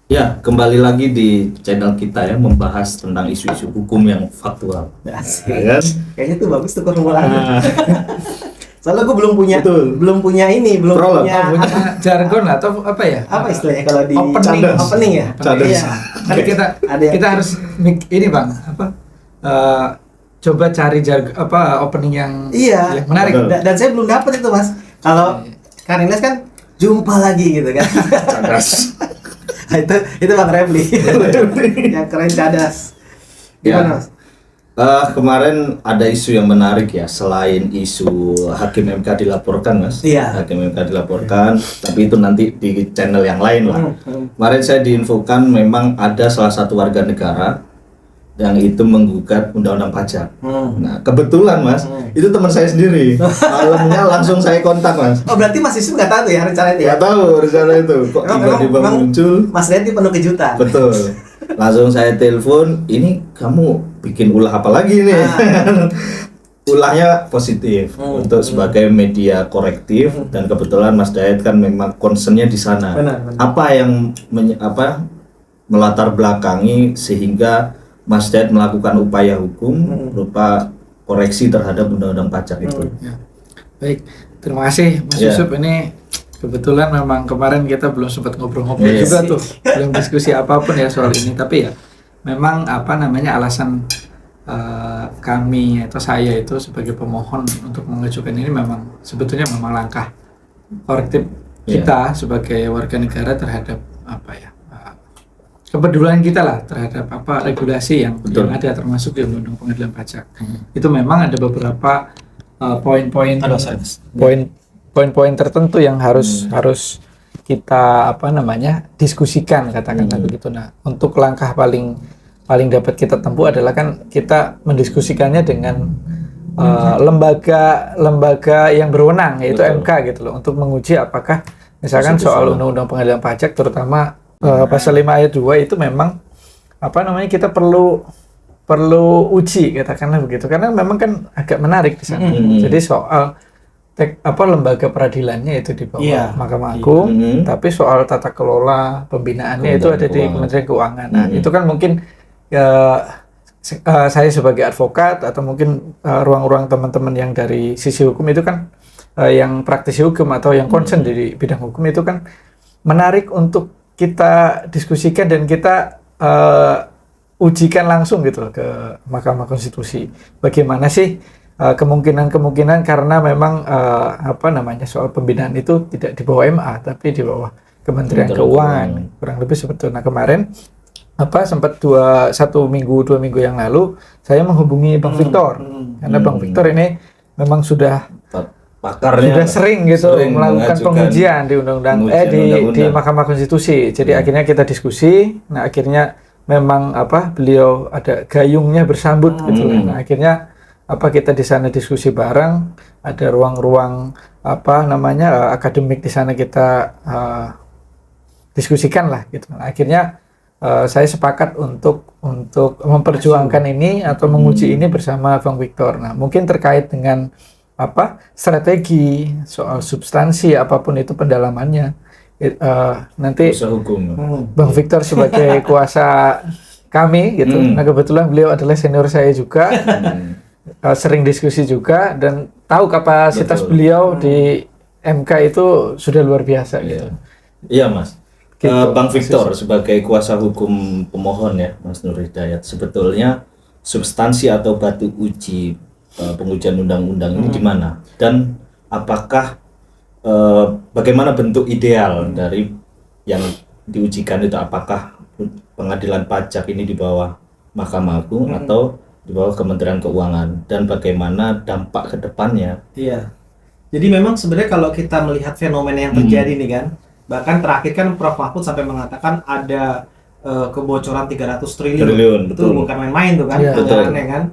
Ya, kembali lagi di channel kita ya, membahas tentang isu-isu hukum yang faktual. Asik. Ya kan? Kayaknya tuh bagus tuh formulanya. Nah, Soalnya gue belum punya, Betul. belum punya ini, belum Prolog. punya punya jargon atau apa ya? apa istilahnya kalau di Opening. opening ya. Cadas. Iya. Kan kita Ada yang- kita harus ini Bang, apa? Coba cari jargon apa opening yang Iya. yang menarik. Betul. Dan saya belum dapat itu Mas. Kalau Karines kan jumpa lagi gitu kan. cadas. Nah, itu Bang Refli. Yang keren cadas. Gimana Ya. Mas? Kemarin ada isu yang menarik ya, selain isu Hakim MK dilaporkan, Mas. Iya. Hakim MK dilaporkan, tapi itu nanti di channel yang lain lah. Hmm. Kemarin saya diinfokan memang ada salah satu warga negara yang itu menggugat undang-undang pajak. Hmm. Nah, kebetulan Mas, itu teman saya sendiri. Malamnya langsung saya kontak, Mas. Oh berarti Mas Yusuf nggak tahu tuh ya rencana itu ya? Nggak tahu rencana itu, kok tiba-tiba muncul. Mas Redi penuh kejutan. Betul. Langsung saya telepon, ini kamu bikin ulah apa lagi nih? Ulahnya positif untuk sebagai media korektif dan kebetulan Mas Dayat kan memang concernnya di sana. Benar. Apa yang melatar belakangi sehingga Mas Dayat melakukan upaya hukum berupa koreksi terhadap undang-undang pajak itu. Ya. Baik, terima kasih Mas Ya. Yusuf. Ini kebetulan memang kemarin kita belum sempat ngobrol-ngobrol Yes. juga tuh, belum diskusi apapun ya soal ini. Tapi ya memang apa namanya alasan kami atau saya itu sebagai pemohon untuk mengajukan ini memang sebetulnya memang langkah korektif kita sebagai warga negara terhadap apa ya kepedulian kita lah terhadap apa regulasi yang ada termasuk di Undang-Undang Pengadilan Pajak. Itu memang ada beberapa poin-poin tertentu yang harus kita apa namanya diskusikan katakanlah begitu. Nah, untuk langkah paling dapat kita tempuh adalah kan kita mendiskusikannya dengan lembaga yang berwenang yaitu MK gitu loh untuk menguji apakah misalkan soal Undang-Undang Pengadilan Pajak terutama pasal 5 ayat 2 itu memang apa namanya kita perlu uji katakanlah begitu karena memang kan agak menarik di sana. Jadi soal lembaga peradilannya itu di bawah Mahkamah Agung, tapi soal tata kelola pembinaannya itu ada di Kementerian Keuangan. Nah, itu kan mungkin saya sebagai advokat atau mungkin ruang-ruang teman-teman yang dari sisi hukum itu kan yang praktisi hukum atau yang concern di bidang hukum itu kan menarik untuk kita diskusikan dan kita ujikan langsung gitu loh ke Mahkamah Konstitusi. Bagaimana sih kemungkinan karena memang apa namanya soal pembinaan itu tidak di bawah MA tapi di bawah Kementerian Keuangan kurang lebih seperti itu. Nah kemarin sempat 2 minggu yang lalu saya menghubungi Bang Victor karena Bang Victor ini memang sudah pakarnya sering melakukan pengujian di di Mahkamah Konstitusi. Jadi akhirnya kita diskusi. Nah akhirnya memang beliau ada gayungnya bersambut gitu lah. Nah akhirnya kita di sana diskusi bareng, ada ruang-ruang akademik di sana kita diskusikan lah gitu. Nah, akhirnya saya sepakat untuk memperjuangkan ini atau menguji ini bersama Bang Victor. Nah, mungkin terkait dengan strategi soal substansi apapun itu pendalamannya nanti Bang Victor sebagai kuasa kami gitu. Nah, kebetulan beliau adalah senior saya juga. Sering diskusi juga dan tahu kapasitas beliau di MK itu sudah luar biasa gitu. Iya, Mas. Gitu, Bang Victor sebagai kuasa hukum pemohon ya, Mas Nur Hidayat, sebetulnya substansi atau batu uji pengujian undang-undang ini di mana dan apakah bagaimana bentuk ideal dari yang diujikan itu, apakah pengadilan pajak ini di bawah Mahkamah Agung atau di bawah Kementerian Keuangan dan bagaimana dampak ke depannya? Iya. Jadi memang sebenarnya kalau kita melihat fenomena yang terjadi nih kan, bahkan terakhir kan Prof Mahfud sampai mengatakan ada kebocoran 300 triliun. Itu bukan main-main tuh kan, anggarannya kan.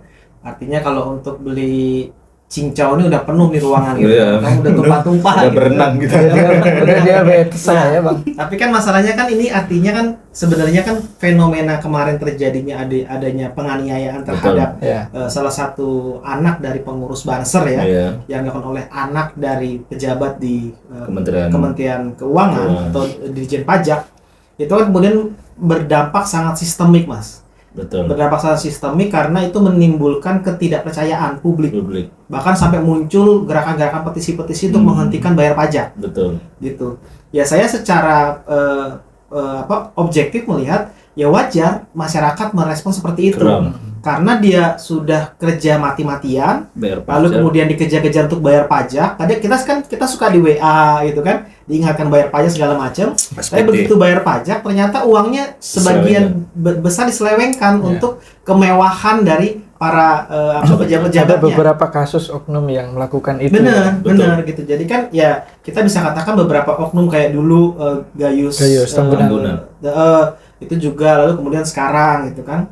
Artinya kalau untuk beli cincau ini udah penuh nih ruangan gitu. Kan udah tumpah-tumpah udah gitu. berenang gitu. Udah diabetes ya, Bang. Tapi kan masalahnya kan ini artinya kan sebenarnya kan fenomena kemarin terjadinya adanya penganiayaan terhadap salah satu anak dari pengurus Banser ya, yang dilakukan oleh anak dari pejabat di Kementerian Keuangan atau Dirjen Pajak. Itu kan kemudian berdampak sangat sistemik, Mas. Betul. Berdampak sangat sistemik karena itu menimbulkan ketidakpercayaan publik. Bahkan sampai muncul gerakan-gerakan petisi-petisi untuk menghentikan bayar pajak. Betul. Gitu. Ya saya secara objektif melihat ya wajar masyarakat merespon seperti itu. Karena dia sudah kerja mati-matian, lalu kemudian dikejar-kejar untuk bayar pajak. Tadi kita suka di WA gitu kan, diingatkan bayar pajak segala macam. Tapi begitu bayar pajak, ternyata uangnya sebagian besar diselewengkan untuk kemewahan dari para pejabat-pejabatnya. Ada beberapa kasus oknum yang melakukan itu. Benar gitu. Jadi kan ya kita bisa katakan beberapa oknum kayak dulu Gayus Tambunan. Itu juga, lalu kemudian sekarang gitu kan.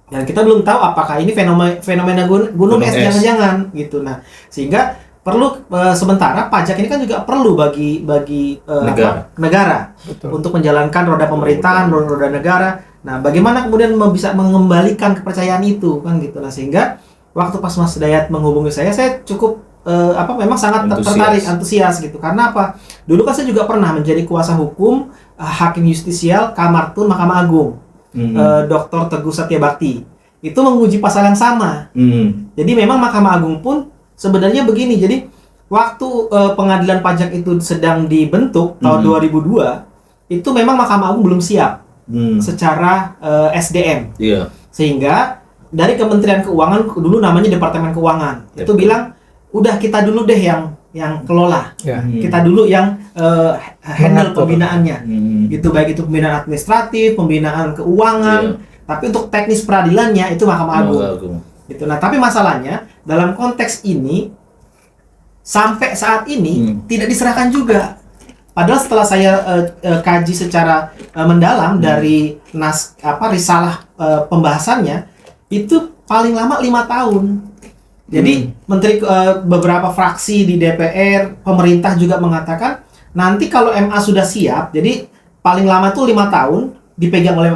Dan kita belum tahu apakah ini fenomena gunung es jangan-jangan gitu. Nah, sehingga perlu sementara pajak ini kan juga perlu bagi negara untuk menjalankan roda pemerintahan, roda negara. Nah, bagaimana kemudian bisa mengembalikan kepercayaan itu kan gitu. Nah, sehingga waktu pas Mas Dayat menghubungi saya cukup memang sangat tertarik, antusias gitu. Karena apa? Dulu kan saya juga pernah menjadi kuasa hukum hakim justisial Kamartun Mahkamah Agung. Dr. Teguh Satyabakti itu menguji pasal yang sama. Jadi memang Mahkamah Agung pun sebenarnya begini. Jadi waktu pengadilan pajak itu sedang dibentuk tahun 2002, itu memang Mahkamah Agung belum siap secara SDM. Sehingga dari Kementerian Keuangan, dulu namanya Departemen Keuangan, itu bilang udah kita dulu deh yang kelola, kita dulu yang handle pembinaannya, gitu, baik itu pembinaan administratif, pembinaan keuangan, tapi untuk teknis peradilannya itu Mahkamah Agung. Gitu. Nah, tapi masalahnya dalam konteks ini sampai saat ini tidak diserahkan juga. Padahal setelah saya kaji secara mendalam dari risalah pembahasannya, itu paling lama 5 tahun. Jadi beberapa fraksi di DPR, pemerintah juga mengatakan nanti kalau MA sudah siap, jadi paling lama tuh 5 tahun dipegang oleh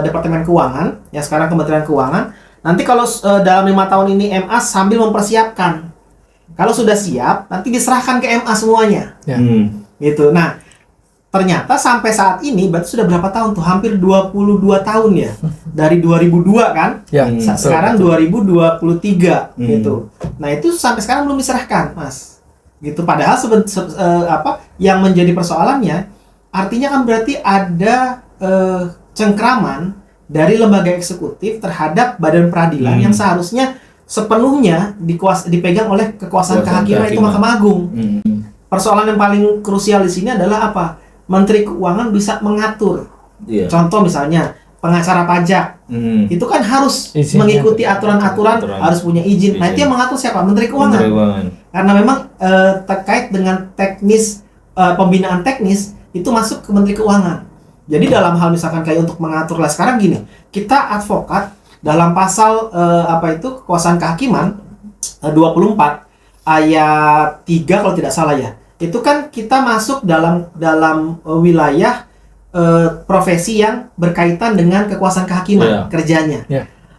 Departemen Keuangan, yang sekarang Kementerian Keuangan. Nanti kalau dalam 5 tahun ini MA sambil mempersiapkan, kalau sudah siap nanti diserahkan ke MA semuanya, gitu. Nah, ternyata sampai saat ini berarti sudah berapa tahun tuh? Hampir 22 tahun ya. Dari 2002 kan? Sekarang 2023 gitu. Nah, itu sampai sekarang belum diserahkan, Mas. Gitu. Padahal yang menjadi persoalannya artinya kan berarti ada cengkraman dari lembaga eksekutif terhadap badan peradilan yang seharusnya sepenuhnya dipegang oleh kekuasaan kehakiman itu Mahkamah Agung. Persoalan yang paling krusial di sini adalah apa? Menteri Keuangan bisa mengatur. Contoh misalnya pengacara pajak, itu kan harus mengikuti aturan-aturan, harus punya izin. Nah, itu yang mengatur siapa? Menteri Keuangan. Karena memang terkait dengan teknis pembinaan teknis itu masuk ke Menteri Keuangan. Jadi dalam hal misalkan kayak untuk mengatur lah sekarang gini, kita advokat dalam pasal kekuasaan kehakiman 24 ayat 3 kalau tidak salah ya. Itu kan kita masuk dalam wilayah profesi yang berkaitan dengan kekuasaan kehakiman kerjanya.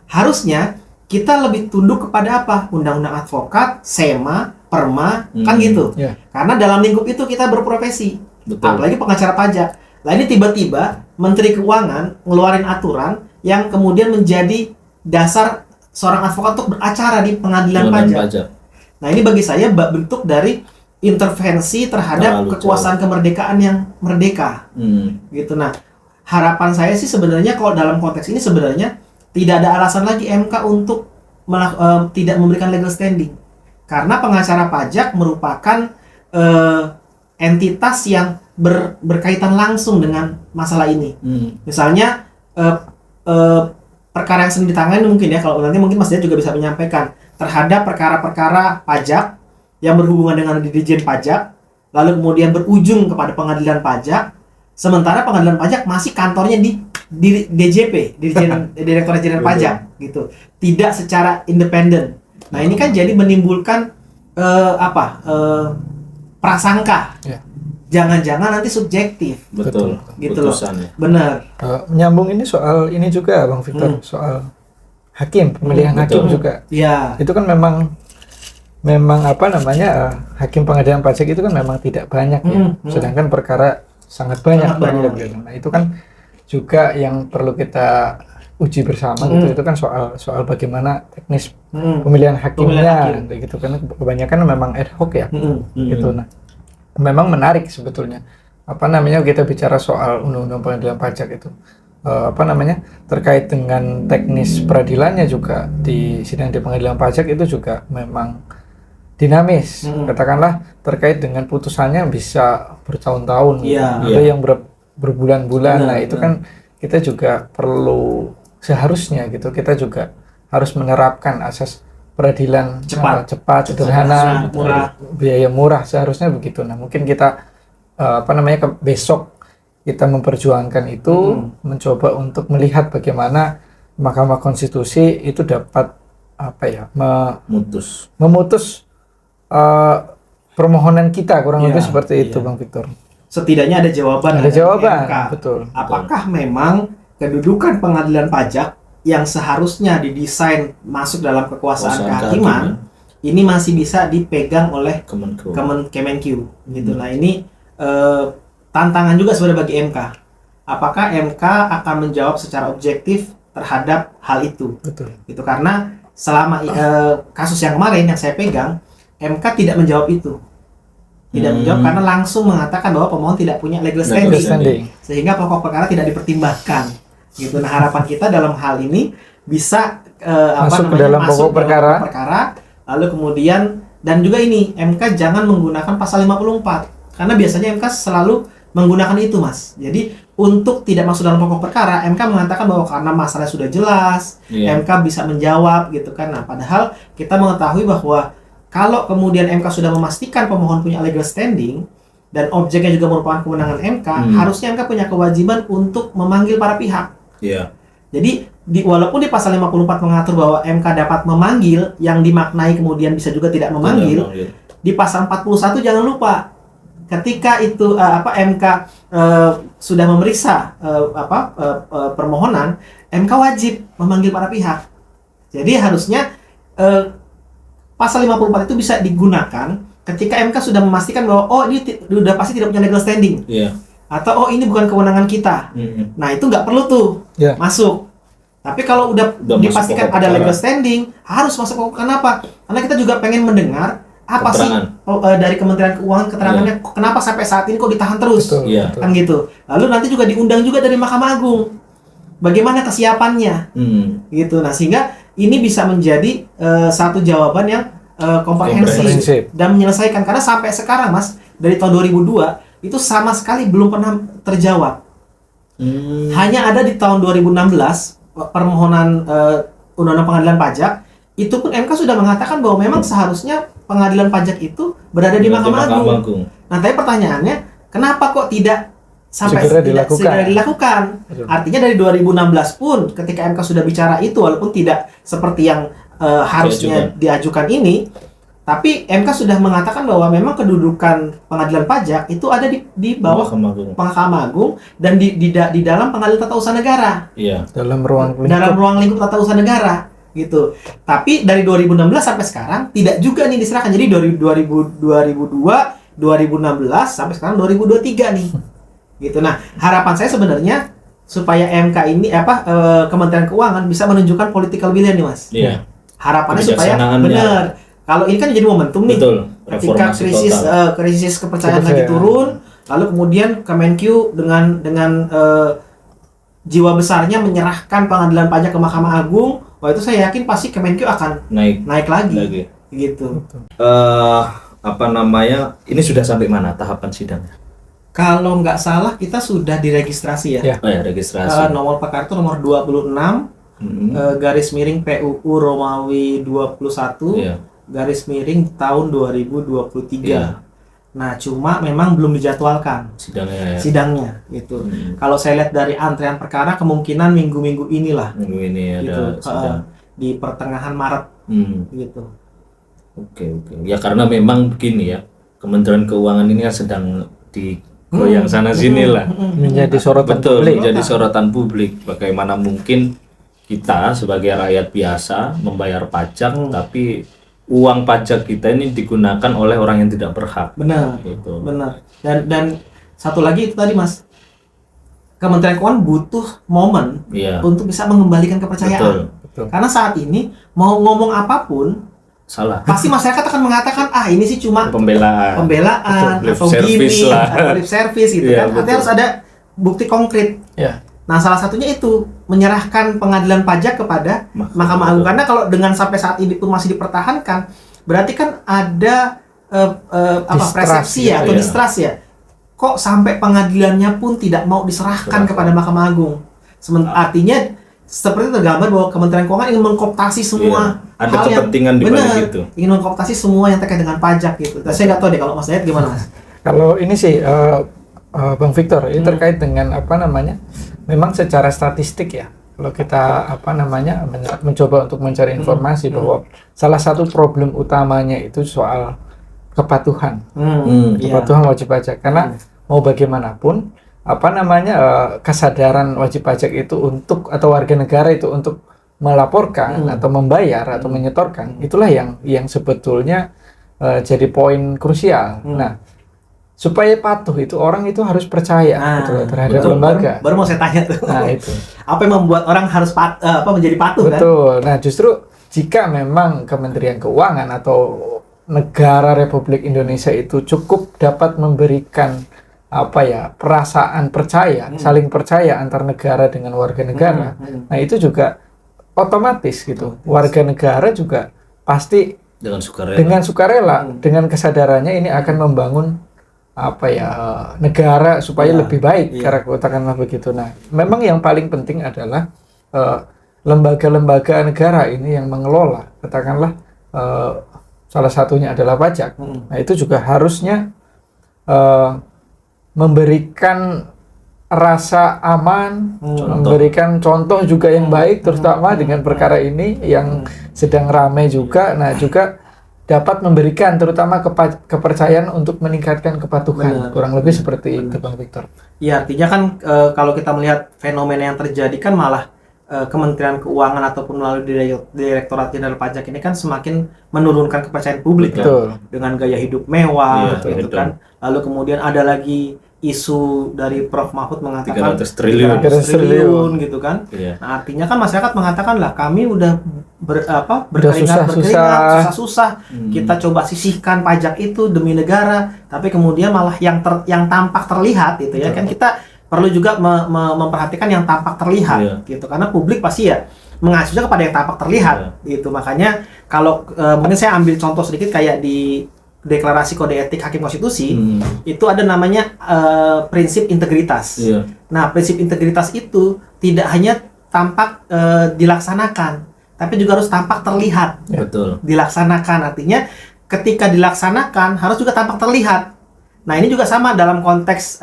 Harusnya kita lebih tunduk kepada apa? Undang-undang advokat, SEMA, PERMA, kan gitu. Karena dalam lingkup itu kita berprofesi. Apalagi pengacara pajak. Nah, ini tiba-tiba Menteri Keuangan ngeluarin aturan yang kemudian menjadi dasar seorang advokat untuk beracara di pengadilan pajak. Nah, ini bagi saya bentuk dari intervensi terhadap kekuasaan kemerdekaan yang merdeka, gitu. Nah, harapan saya sih sebenarnya kalau dalam konteks ini sebenarnya tidak ada alasan lagi MK untuk tidak memberikan legal standing, karena pengacara pajak merupakan entitas yang berkaitan langsung dengan masalah ini. Misalnya perkara yang sedang ditangani mungkin ya, kalau nanti mungkin Mas Dia juga bisa menyampaikan terhadap perkara-perkara pajak yang berhubungan dengan Dirjen Pajak, lalu kemudian berujung kepada pengadilan pajak, sementara pengadilan pajak masih kantornya di DJP, Direktorat Jenderal Pajak, gitu, tidak secara independen. Nah, ini kan jadi menimbulkan prasangka, jangan-jangan nanti subjektif, betul, gitu loh, benar. Menyambung ini soal ini juga, Bang Victor, soal hakim, pemilihan hakim juga. Itu kan memang hakim pengadilan pajak itu kan memang tidak banyak ya. Sedangkan perkara sangat banyak. Nah, itu kan juga yang perlu kita uji bersama gitu, itu kan soal bagaimana teknis pemilihan hakimnya kayak gitu, karena kebanyakan memang ad hoc ya gitu. Nah, memang menarik sebetulnya kita bicara soal undang-undang pengadilan pajak itu terkait dengan teknis peradilannya juga di sidang di pengadilan pajak itu juga memang dinamis. Katakanlah terkait dengan putusannya bisa bertahun-tahun ada yang berbulan-bulan. Nah, itu kan kita juga perlu seharusnya gitu, kita juga harus menerapkan asas peradilan cepat, sederhana, biaya murah, seharusnya begitu. Nah, mungkin kita besok kita memperjuangkan itu, mencoba untuk melihat bagaimana Mahkamah Konstitusi itu dapat memutus permohonan kita, kurang lebih seperti itu, Bang Victor. Setidaknya ada jawaban. MK. Betul. Apakah memang kedudukan pengadilan pajak yang seharusnya didesain masuk dalam kekuasaan kehakiman ini masih bisa dipegang oleh Kemenkyu gitu. Nah, ini tantangan juga sebenarnya bagi MK. Apakah MK akan menjawab secara objektif terhadap hal itu? Betul. Gitu, karena selama kasus yang kemarin yang saya pegang, MK tidak menjawab itu. Tidak menjawab karena langsung mengatakan bahwa pemohon tidak punya legal standing. Sehingga pokok perkara tidak dipertimbangkan. Gitu. Nah, harapan kita dalam hal ini bisa masuk ke dalam pokok perkara, lalu kemudian dan juga ini MK jangan menggunakan pasal 54 karena biasanya MK selalu menggunakan itu, Mas. Jadi untuk tidak masuk dalam pokok perkara, MK mengatakan bahwa karena masalah sudah jelas, MK bisa menjawab gitu kan. Nah, padahal kita mengetahui bahwa kalau kemudian MK sudah memastikan pemohon punya legal standing dan objeknya juga merupakan kewenangan MK, harusnya MK punya kewajiban untuk memanggil para pihak. Jadi walaupun di pasal 54 mengatur bahwa MK dapat memanggil, yang dimaknai kemudian bisa juga tidak memanggil. Di pasal 41 jangan lupa ketika itu MK sudah memeriksa permohonan, MK wajib memanggil para pihak. Jadi harusnya pasal 54 itu bisa digunakan ketika MK sudah memastikan bahwa ini sudah pasti tidak punya legal standing. Atau ini bukan kewenangan kita. Nah, itu nggak perlu tuh masuk. Tapi kalau udah dipastikan ada legal standing, harus masuk. Kenapa? Karena kita juga pengen mendengar apa keterangan sih dari Kementerian Keuangan keterangannya kenapa sampai saat ini kok ditahan terus. Kan gitu. Lalu nanti juga diundang juga dari Mahkamah Agung. Bagaimana kesiapannya? Gitu. Nah, sehingga ini bisa menjadi satu jawaban yang komprehensif dan menyelesaikan, karena sampai sekarang, Mas, dari tahun 2002 itu sama sekali belum pernah terjawab. Hanya ada di tahun 2016 permohonan undang-undang pengadilan pajak, itu pun MK sudah mengatakan bahwa memang seharusnya pengadilan pajak itu berada di Mahkamah Agung. Nah, tapi pertanyaannya, kenapa kok tidak sampai segera dilakukan? Artinya dari 2016 pun ketika MK sudah bicara itu, walaupun tidak seperti yang harusnya diajukan ini, tapi MK sudah mengatakan bahwa memang kedudukan pengadilan pajak itu ada di bawah Mahkamah Agung dan di dalam pengadilan tata usaha negara. Dalam ruang lingkup tata usaha negara gitu. Tapi dari 2016 sampai sekarang tidak juga nih diserahkan. Jadi dari 2002, 2016 sampai sekarang 2023 nih. Gitu. Nah, harapan saya sebenarnya supaya MK ini Kementerian Keuangan bisa menunjukkan political will nih, Mas. Harapannya supaya benar. Kalau ini kan jadi momentum nih. Ketika krisis kepercayaan lagi turun, lalu kemudian Kemenkyu dengan jiwa besarnya menyerahkan pengadilan pajak ke Mahkamah Agung, itu saya yakin pasti Kemenkyu akan naik lagi. Gitu. Ini sudah sampai mana tahapan sidangnya? Kalau nggak salah kita sudah diregistrasi ya. Registrasi. Nomor perkara itu nomor 26 garis miring PUU Romawi 21 garis miring tahun 2023. Nah, cuma memang belum dijadwalkan sidangnya gitu. Kalau saya lihat dari antrean perkara, kemungkinan minggu-minggu inilah. Minggu ini ada sidang di pertengahan Maret gitu. Oke. Ya karena memang begini ya, Kementerian Keuangan ini kan sedang digoyang sana sini lah. Menjadi sorotan publik. Menjadi sorotan publik. Bagaimana mungkin kita sebagai rakyat biasa membayar pajak, tapi uang pajak kita ini digunakan oleh orang yang tidak berhak. Benar. Gitu. Benar. Dan satu lagi itu tadi, Mas, Kementerian Keuangan butuh momen untuk bisa mengembalikan kepercayaan. Betul. Karena saat ini mau ngomong apapun salah. Pasti masyarakat akan mengatakan ini sih cuma pembelaan atau gimmick atau lip service gitu kan. Artinya harus ada bukti konkret. Nah, salah satunya itu menyerahkan pengadilan pajak kepada Mahkamah Agung. Karena kalau dengan sampai saat ini pun masih dipertahankan, berarti kan ada persepsi atau distrust ya. Kok sampai pengadilannya pun tidak mau diserahkan kepada Mahkamah Agung. Artinya seperti tergambar bahwa Kementerian Keuangan ingin mengkooptasi semua ada kepentingan di balik itu. Ingin mengkooptasi semua yang terkait dengan pajak gitu. Saya nggak tahu deh kalau Mas Dayat gimana, Mas? Kalau ini sih Bang Victor, ini terkait dengan memang secara statistik ya. Kalau kita mencoba untuk mencari informasi bahwa salah satu problem utamanya itu soal kepatuhan. Kepatuhan wajib pajak. Karena mau bagaimanapun kesadaran wajib pajak itu atau warga negara itu untuk melaporkan atau membayar atau menyetorkan, itulah yang sebetulnya jadi poin krusial. Nah, supaya patuh itu orang itu harus percaya terhadap lembaga. Baru mau saya tanya tuh. Nah, itu. Apa yang membuat orang harus menjadi patuh kan? Betul. Nah, justru jika memang Kementerian Keuangan atau negara Republik Indonesia itu cukup dapat memberikan perasaan percaya, saling percaya antar negara dengan warga negara. Nah, itu juga otomatis gitu. Warga negara juga pasti dengan sukarela, dengan kesadarannya ini akan membangun negara supaya lebih baik, katakanlah begitu. Nah, memang yang paling penting adalah lembaga-lembaga negara ini yang mengelola, katakanlah salah satunya adalah pajak. Nah, itu juga harusnya memberikan rasa aman, memberikan contoh juga yang baik, terutama dengan perkara ini yang sedang ramai juga. Nah, juga dapat memberikan terutama kepercayaan untuk meningkatkan kepatuhan. Kurang lebih seperti itu, Bang Victor. Iya, artinya kan kalau kita melihat fenomena yang terjadi kan malah Kementerian Keuangan ataupun melalui Direktorat Jenderal Pajak ini kan semakin menurunkan kepercayaan publik kan? Dengan gaya hidup mewah gitu kan. Lalu kemudian ada lagi isu dari Prof. Mahfud mengatakan 300 triliun gitu kan. Nah, artinya kan masyarakat mengatakan lah kami udah berkeringat susah-susah kita coba sisihkan pajak itu demi negara, tapi kemudian malah yang tampak terlihat gitu ya. Kan kita perlu juga memperhatikan yang tampak terlihat gitu, karena publik pasti ya mengacunya kepada yang tampak terlihat gitu. Makanya kalau mungkin saya ambil contoh sedikit kayak di Deklarasi Kode Etik Hakim Konstitusi itu ada namanya prinsip integritas. Nah, prinsip integritas itu tidak hanya tampak dilaksanakan, tapi juga harus tampak terlihat. Betul. Dilaksanakan artinya ketika dilaksanakan harus juga tampak terlihat. Nah, ini juga sama dalam konteks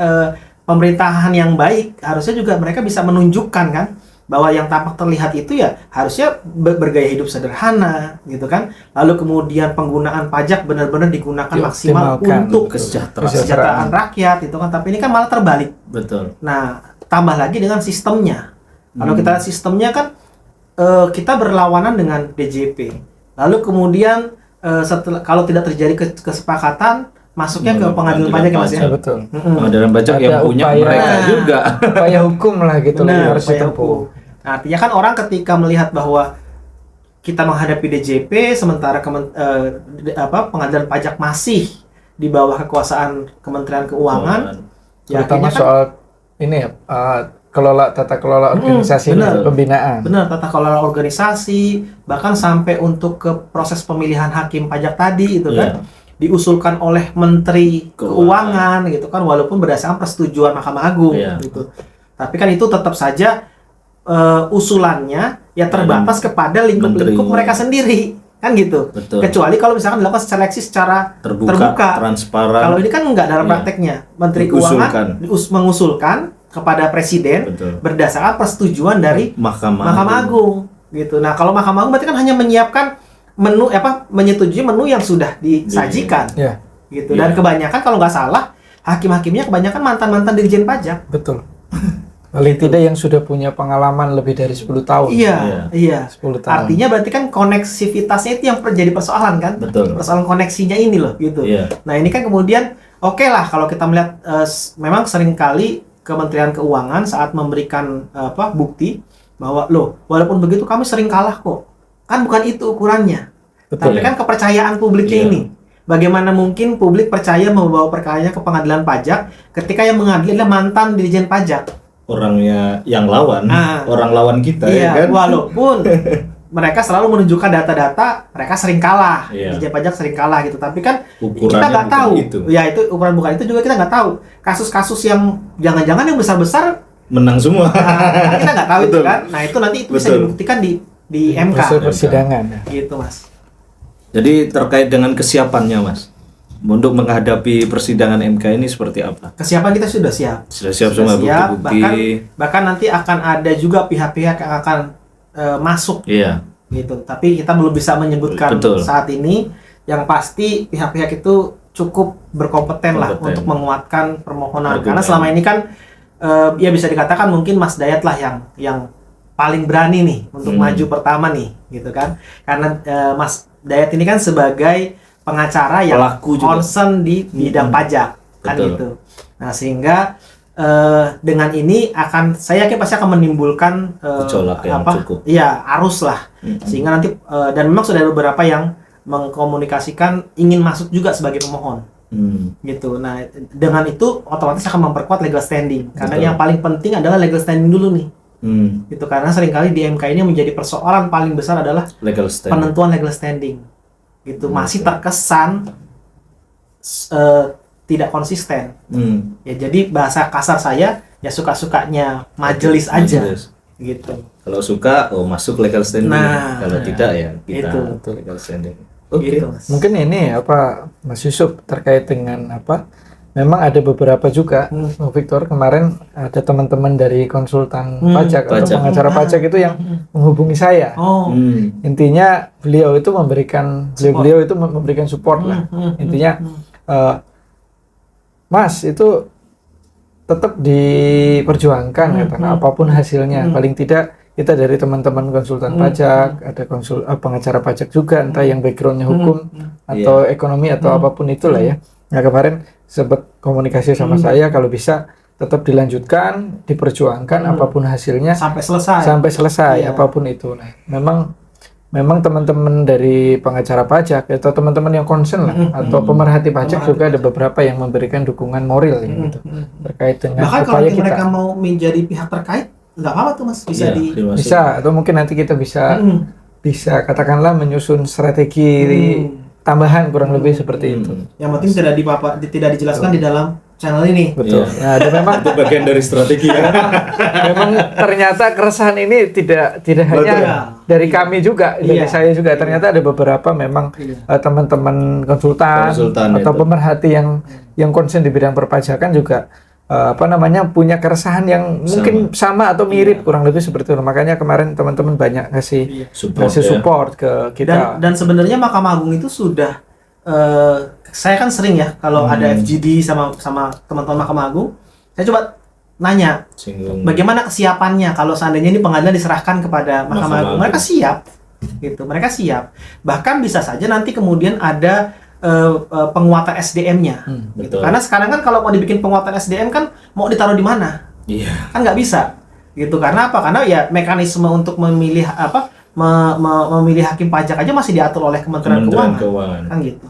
pemerintahan yang baik, harusnya juga mereka bisa menunjukkan kan bahwa yang tampak terlihat itu ya harusnya bergaya hidup sederhana gitu kan. Lalu kemudian penggunaan pajak benar-benar digunakan maksimal untuk kesejahteraan rakyat itu kan. Tapi ini kan malah terbalik. Betul. Nah, tambah lagi dengan sistemnya. Kalau kita lihat sistemnya kan kita berlawanan dengan DJP. Lalu kemudian kalau tidak terjadi kesepakatan masuknya ke pengadilan pajak ya, Mas ya? Betul. Pengadilan pajak yang punya mereka juga. Upaya hukum lah gitu. Harus ditempuh. Nah, artinya kan orang ketika melihat bahwa kita menghadapi DJP sementara pengadilan pajak masih di bawah kekuasaan Kementerian Keuangan, ya terutama kan, soal ini ya tata kelola organisasi pembinaan. Benar, tata kelola organisasi, bahkan sampai untuk ke proses pemilihan hakim pajak tadi itu kan diusulkan oleh Menteri Keuangan gitu kan, walaupun berdasarkan persetujuan Mahkamah Agung gitu. Tapi kan itu tetap saja usulannya ya terbatas kepada lingkup-lingkup mereka sendiri kan gitu. Betul. Kecuali kalau misalkan dilakukan seleksi secara terbuka, transparan. Kalau ini kan nggak dalam prakteknya. Menteri Keuangan mengusulkan kepada Presiden berdasarkan persetujuan dari Mahkamah Agung gitu. Nah, kalau Mahkamah Agung berarti kan hanya menyiapkan menu menyetujui menu yang sudah disajikan gitu. Dan kebanyakan kalau nggak salah hakim-hakimnya kebanyakan mantan-mantan dirjen pajak. Betul. Paling tidak yang sudah punya pengalaman lebih dari 10 tahun. Iya. 10 tahun. Artinya berarti kan koneksivitasnya itu yang menjadi persoalan kan? Betul. Persoalan koneksinya ini loh gitu. Nah, ini kan kemudian oke lah kalau kita melihat memang seringkali Kementerian Keuangan saat memberikan bukti bahwa loh, walaupun begitu kami sering kalah kok. Kan bukan itu ukurannya. Betul, Tapi kan kepercayaan publiknya ini. Bagaimana mungkin publik percaya membawa perkaranya ke pengadilan pajak ketika yang mengadili adalah mantan Dirjen Pajak. Orangnya yang lawan, orang lawan kita iya, ya kan. Walaupun mereka selalu menunjukkan data-data mereka sering kalah, Dirjen Pajak sering kalah gitu. Tapi kan kita nggak tahu. Itu. Ya itu ukuran bukan itu juga kita nggak tau. Kasus-kasus yang jangan-jangan yang besar-besar menang semua. Kan kita nggak tahu itu kan. Nah itu nanti itu bisa dibuktikan di MK. Persidangan. Gitu Mas. Jadi terkait dengan kesiapannya Mas, untuk menghadapi persidangan MK ini seperti apa? Kesiapan kita sudah siap. Sudah siap semua bukti-bukti. Bahkan nanti akan ada juga pihak-pihak yang akan masuk. Iya. Gitu. Tapi kita belum bisa menyebutkan saat ini. Yang pasti pihak-pihak itu cukup berkompeten lah untuk menguatkan permohonan. Karena selama ini kan ya bisa dikatakan mungkin Mas Dayat lah yang paling berani nih untuk maju pertama nih, gitu kan? Karena Mas Dayat ini kan sebagai pengacara yang concern di bidang pajak, kan gitu. Nah sehingga dengan ini saya yakin pasti akan menimbulkan gejolak yang cukup. Iya, arus lah. Sehingga nanti dan memang sudah ada beberapa yang mengkomunikasikan ingin masuk juga sebagai pemohon. Gitu. Nah, dengan itu otomatis akan memperkuat legal standing. Karena yang paling penting adalah legal standing dulu nih. Gitu. Karena seringkali di MK ini menjadi persoalan paling besar adalah penentuan legal standing. Gitu. Masih terkesan tidak konsisten. Ya jadi bahasa kasar saya ya suka-sukanya majelis aja. Gitu. Kalau suka masuk legal standing. Kalau tidak ya kita legal standing. Gitu, mungkin ini Mas Yusuf terkait dengan memang ada beberapa juga Victor, kemarin ada teman-teman dari konsultan pajak atau pengacara pajak itu yang menghubungi saya. Intinya beliau itu memberikan support lah. Intinya Mas itu tetap diperjuangkan apapun hasilnya, paling tidak kita dari teman-teman konsultan pajak, ada pengacara pajak juga, entah yang backgroundnya hukum atau ekonomi atau apapun itulah ya. Nah kemarin sempat komunikasi sama saya, kalau bisa tetap dilanjutkan, diperjuangkan apapun hasilnya sampai selesai apapun itu. Nah memang teman-teman dari pengacara pajak atau teman-teman yang concern lah atau pemerhati pajak juga ada beberapa yang memberikan dukungan moral gitu terkait dengan bahkan upaya kalau mereka mau menjadi pihak terkait nggak apa-apa tuh Mas, bisa atau mungkin nanti kita bisa katakanlah menyusun strategi tambahan kurang lebih seperti itu. Yang penting tidak dijelaskan di dalam channel ini. Betul. Nah, ada memang itu bagian dari strategi ya. Memang ternyata keresahan ini tidak hanya dari kami juga, dari saya juga. Ternyata ada beberapa memang teman-teman konsultan atau pemerhati yang concern di bidang perpajakan juga punya keresahan yang mungkin sama atau mirip kurang lebih seperti itu. Makanya kemarin teman-teman banyak ngasih support ke kita. Dan sebenarnya Mahkamah Agung itu sudah saya kan sering ya kalau ada FGD sama teman-teman Mahkamah Agung, saya coba nanya bagaimana kesiapannya kalau seandainya ini pengadilan diserahkan kepada Mahkamah Agung. Mereka siap gitu, mereka siap. Bahkan bisa saja nanti kemudian ada penguatan SDM-nya, gitu. Karena sekarang kan kalau mau dibikin penguatan SDM kan mau ditaruh di mana? Kan nggak bisa, gitu. Karena apa? Karena ya mekanisme untuk memilih memilih hakim pajak aja masih diatur oleh Kementerian Keuangan, kan gitu.